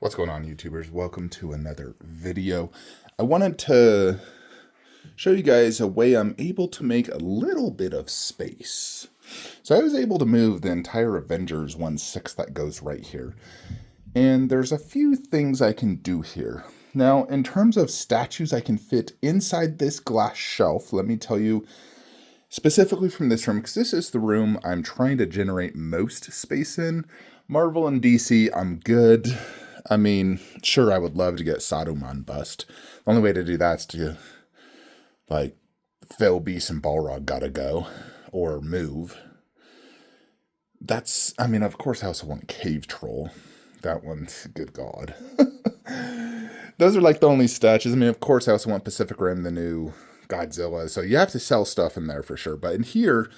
What's going on, YouTubers? Welcome to another video. I wanted to show you guys a way I'm able to make a little bit of space. So I was able to move the entire Avengers 1/6 that goes right here. And there's a few things I can do here. Now, in terms of statues I can fit inside this glass shelf, let me tell you specifically from this room, because this is the room I'm trying to generate most space in. Marvel and DC, I'm good. I mean, sure, I would love to get Saruman bust. The only way to do that's to, like, Phil Beast and Balrog gotta go, or move. That's, I mean, of course I also want Cave Troll. That one's, good God. Those are like the only statues. I mean, of course I also want Pacific Rim, the new Godzilla. So you have to sell stuff in there for sure. But in here,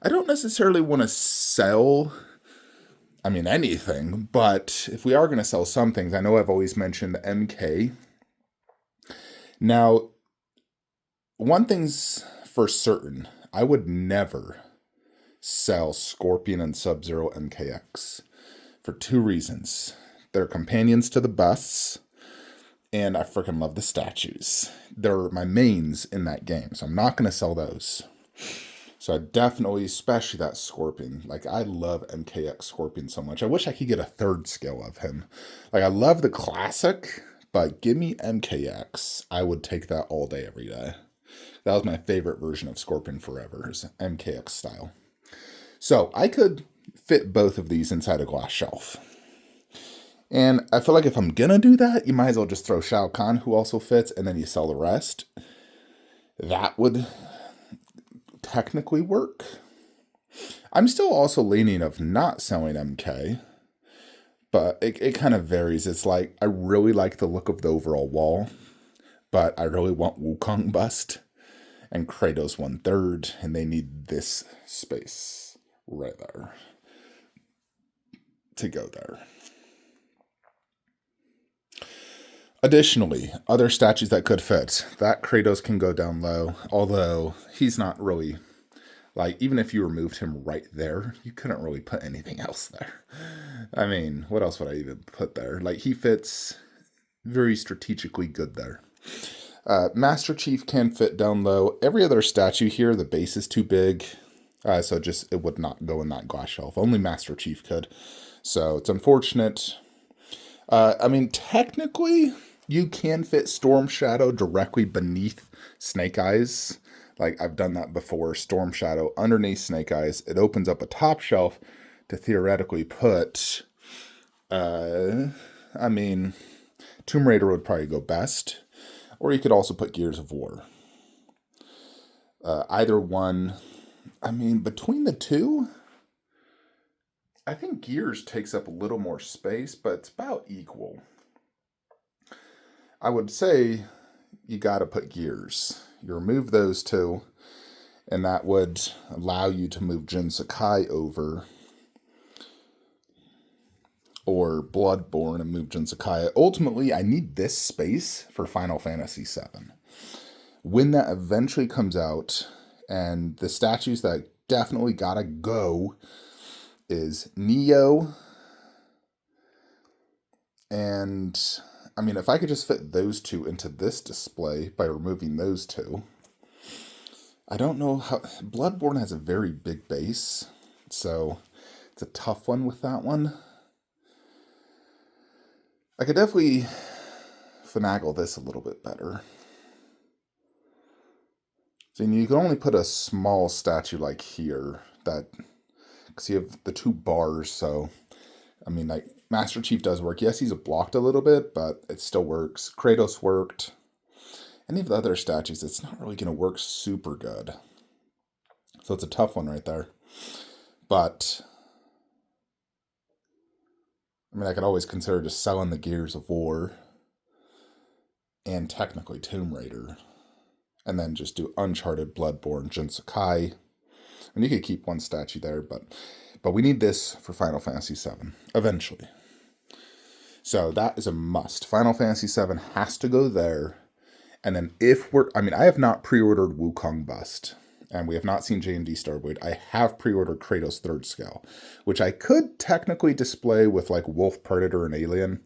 I don't necessarily want to sell, I mean, anything. But if we are going to sell some things, I know I've always mentioned MK. Now, one thing's for certain, I would never sell Scorpion and Sub-Zero MKX for two reasons. They're companions to the busts, and I freaking love the statues. They're my mains in that game, so I'm not going to sell those. So I definitely, especially that Scorpion, like I love MKX Scorpion so much. I wish I could get a third scale of him. Like I love the classic, but give me MKX. I would take that all day, every day. That was my favorite version of Scorpion forever, is MKX style. So I could fit both of these inside a glass shelf. And I feel like if I'm gonna do that, you might as well just throw Shao Kahn, who also fits, and then you sell the rest. That would technically work. I'm still also leaning of not selling MK, but it kind of varies. It's like, I really like the look of the overall wall, but I really want Wukong bust and Kratos 1/3, and they need this space right there to go there. Additionally, other statues that could fit. That Kratos can go down low, although he's not really, like, even if you removed him right there, you couldn't really put anything else there. I mean, what else would I even put there? Like, he fits very strategically good there. Master Chief can fit down low. Every other statue here, the base is too big, so just it would not go in that glass shelf. Only Master Chief could. So it's unfortunate. I mean, technically, you can fit Storm Shadow directly beneath Snake Eyes. Like, I've done that before. Storm Shadow underneath Snake Eyes. It opens up a top shelf to theoretically put, I mean, Tomb Raider would probably go best. Or you could also put Gears of War. Either one, I mean, between the two, I think Gears takes up a little more space, but it's about equal. I would say you got to put Gears. You remove those two, and that would allow you to move Jin Sakai over, or Bloodborne and move Jin Sakai. Ultimately, I need this space for Final Fantasy VII. When that eventually comes out, and the statues that definitely gotta go is Neo, and I mean, if I could just fit those two into this display by removing those two, I don't know how. Bloodborne has a very big base, so it's a tough one with that one. I could definitely finagle this a little bit better. So you can only put a small statue like here, that, because you have the two bars, so, I mean, like, Master Chief does work. Yes, he's blocked a little bit, but it still works. Kratos worked. Any of the other statues, it's not really going to work super good. So it's a tough one right there. But, I mean, I could always consider just selling the Gears of War and technically Tomb Raider, and then just do Uncharted, Bloodborne, Jin Sakai. And you could keep one statue there, but we need this for Final Fantasy VII, eventually. So that is a must. Final Fantasy VII has to go there. And then I have not pre-ordered Wukong Bust, and we have not seen J&D Starboy. I have pre-ordered Kratos 3rd Scale, which I could technically display with like Wolf, Predator, and Alien.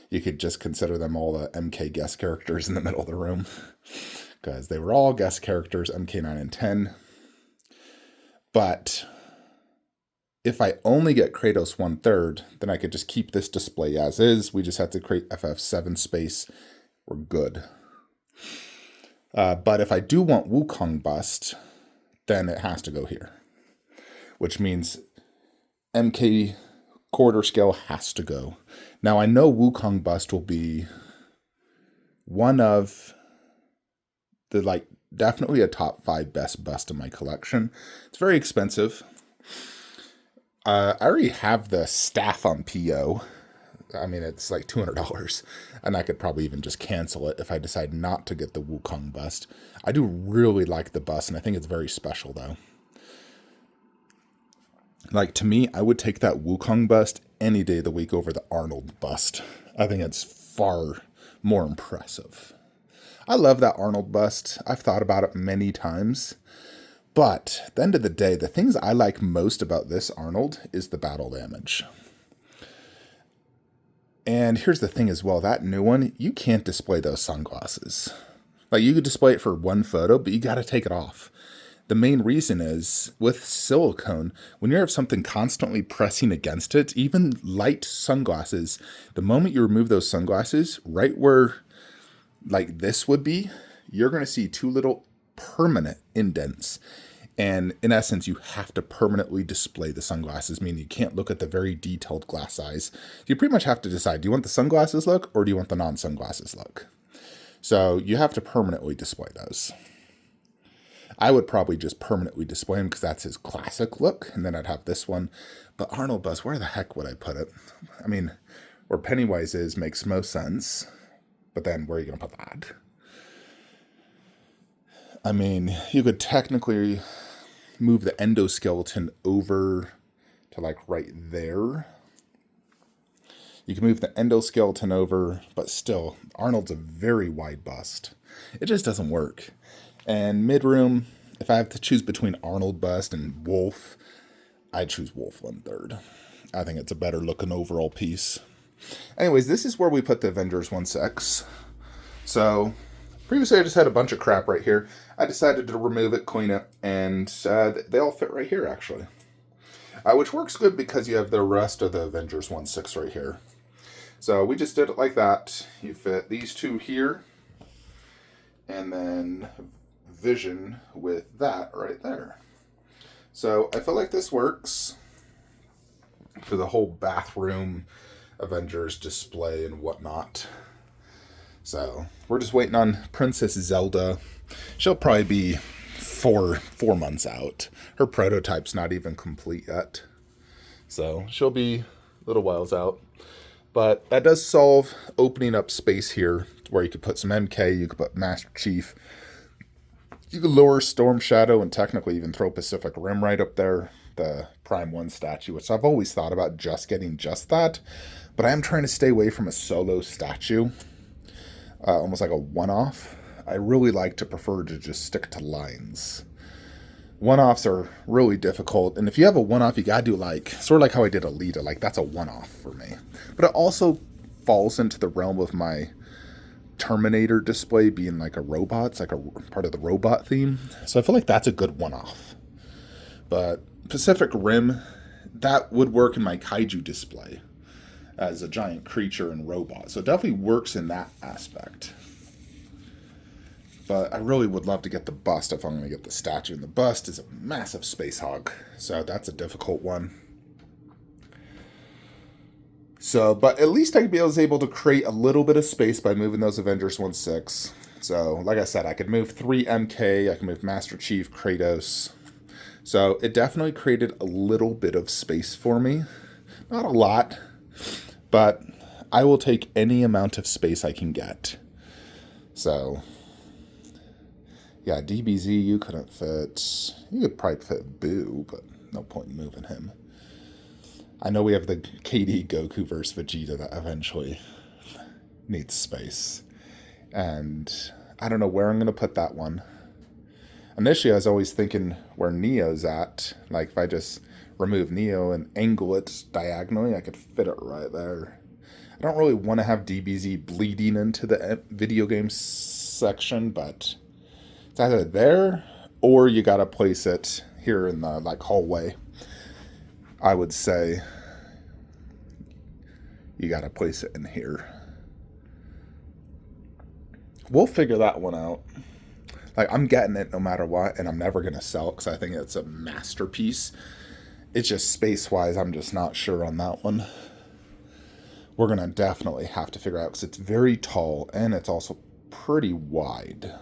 You could just consider them all the MK guest characters in the middle of the room, because they were all guest characters, MK 9 and 10. But if I only get Kratos 1/3, then I could just keep this display as is. We just have to create FF7 space. We're good. But if I do want Wukong bust, then it has to go here, which means MK quarter scale has to go. Now I know Wukong bust will be one of the definitely a top 5 best bust in my collection. It's very expensive. I already have the staff on PO. I mean, it's like $200, and I could probably even just cancel it if I decide not to get the Wukong bust. I do really like the bust, and I think it's very special, though. To me, I would take that Wukong bust any day of the week over the Arnold bust. I think it's far more impressive. I love that Arnold bust. I've thought about it many times. But at the end of the day, the things I like most about this Arnold is the battle damage. And here's the thing as well, that new one, you can't display those sunglasses. You could display it for one photo, but you got to take it off. The main reason is, with silicone, when you have something constantly pressing against it, even light sunglasses, the moment you remove those sunglasses, right where this would be, you're going to see 2 little permanent indents. And in essence, you have to permanently display the sunglasses, meaning you can't look at the very detailed glass size. You pretty much have to decide, do you want the sunglasses look or do you want the non-sunglasses look? So you have to permanently display those. I would probably just permanently display him because that's his classic look, and then I'd have this one. But Arnold Buzz, where the heck would I put it? I mean, where Pennywise is makes most sense, but then where are you going to put that? I mean, you could technically move the endoskeleton over to right there. You can move the endoskeleton over, but still, Arnold's a very wide bust. It just doesn't work. And mid-room, if I have to choose between Arnold bust and Wolf, I'd choose Wolf 1/3. I think it's a better looking overall piece. Anyways, this is where we put the Avengers 1/6. So previously I just had a bunch of crap right here. I decided to remove it, clean it, and they all fit right here, actually. Which works good because you have the rest of the Avengers 1/6 right here. So we just did it like that. You fit these 2 here, and then Vision with that right there. So I feel like this works for the whole bathroom Avengers display and whatnot. So we're just waiting on Princess Zelda. She'll probably be four months out. Her prototype's not even complete yet. So she'll be a little whiles out. But that does solve opening up space here where you could put some MK, you could put Master Chief. You could lower Storm Shadow and technically even throw Pacific Rim right up there, the Prime 1 statue, which I've always thought about just getting just that. But I am trying to stay away from a solo statue, almost like a one-off. I really like to prefer to just stick to lines. One-offs are really difficult, and if you have a one-off, you gotta do sort of like how I did Alita, that's a one-off for me. But it also falls into the realm of my Terminator display being a robot. It's a part of the robot theme. So I feel like that's a good one-off. But Pacific Rim, that would work in my kaiju display as a giant creature and robot. So it definitely works in that aspect. But I really would love to get the bust if I'm going to get the statue. And the bust is a massive space hog. So that's a difficult one. So, but at least I was able to create a little bit of space by moving those Avengers 1/6. So, like I said, I could move 3 MK, I can move Master Chief, Kratos. So, it definitely created a little bit of space for me. Not a lot, but I will take any amount of space I can get. So, yeah, DBZ, you couldn't fit. You could probably fit Boo, but no point in moving him. I know we have the KD Goku versus Vegeta that eventually needs space. And I don't know where I'm going to put that one. Initially, I was always thinking where Neo's at. If I just remove Neo and angle it diagonally, I could fit it right there. I don't really want to have DBZ bleeding into the video game section, but it's either there or you got to place it here in the like hallway. I would say you got to place it in here. We'll figure that one out. Like, I'm getting it no matter what, and I'm never going to sell it because I think it's a masterpiece. It's just space-wise, I'm just not sure on that one. We're going to definitely have to figure out because it's very tall and it's also pretty wide.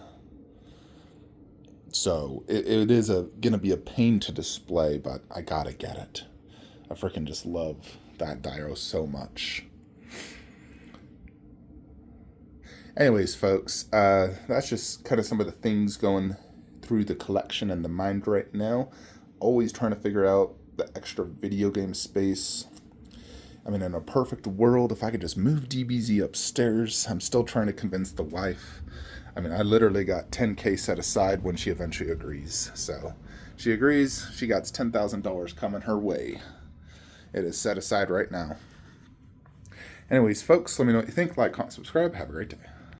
So it is going to be a pain to display, but I got to get it. I freaking just love that Dyro so much. Anyways, folks, that's just kind of some of the things going through the collection and the mind right now. Always trying to figure out the extra video game space. I mean, in a perfect world, if I could just move DBZ upstairs, I'm still trying to convince the wife. I mean, I literally got $10K set aside when she eventually agrees. So she agrees. She got $10,000 coming her way. It is set aside right now. Anyways, folks, let me know what you think. Like, comment, subscribe. Have a great day.